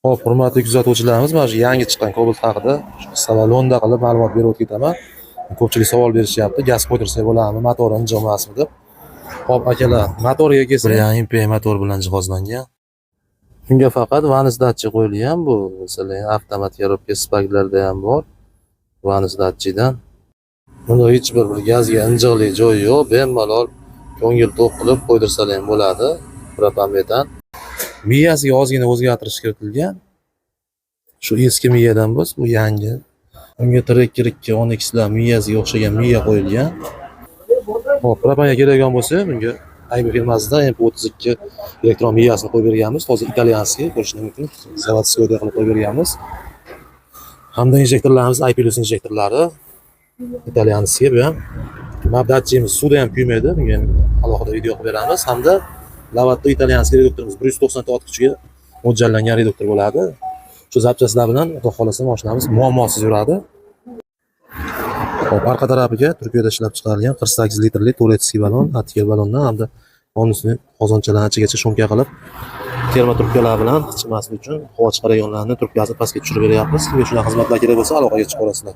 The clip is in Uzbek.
Hop, hurmatli kuzatuvchilarimiz, mana shu yangi chiqqan Cobalt haqida qisqa lo'nda qilib ma'lumot berib o'taman. Ko'pchilik savol berishyapti, gaz qo'ydirsak bo'ladimi, motori injiqmasmi deb. Hop akalar, motoriga kelsak, MPI motor bilan jihozlangan. Unga faqat vanis datchik qo'yilgan. Bu masalan avtomat коробка spaklarda ham bor. Vanis datchidan. Bunda hech bir gazga injiqlik joyi yo'q, bemalol ko'ngil to'q qilib qo'ydirsalar ham bo'ladi. Propan metan. Miyasiga ozgina o'zgartirish kiritilgan. Shu eski miyadan biz, bu yangi. Unga Tracker 10X'lar miyasiga o'xshagan miya qo'yilgan. Hop, propanga keladigan bo'lsa, bunga Aybe firmasidan MP32 elektron miyasini qo'yib berganmiz. Hozir italyanskiy ko'rishingiz mumkin. Zavodskoyda qilib qo'yib berganmiz. Hamda injektorlarimiz I+ injektorlari. Italyanskiy bu ham. Mabdatchimiz suvda ham kuymaydi. Bunga alohida video qilib beramiz. Hamda Lavatto italyanskiy reduktorimiz 190 ot kuchiga mo'ljallangan reduktor bo'ladi. Shu zapchastlar bilan xudo xolasa mashinamiz muammosiz yuradi. Hop, orqa tarafiga Turkiyada ishlab chiqarilgan 48 litrli Turetskiy balon, atker balondan hamda qonusni qozonchalarni ichigacha sho'mka qilib termo trubkalar bilan chiqmaslik uchun havo chiqarayotganlarni trubkasini pastga tushirib beryapmiz. Kimga shunaqa xizmatlar kerak bo'lsa aloqaga chiqib olasizlar.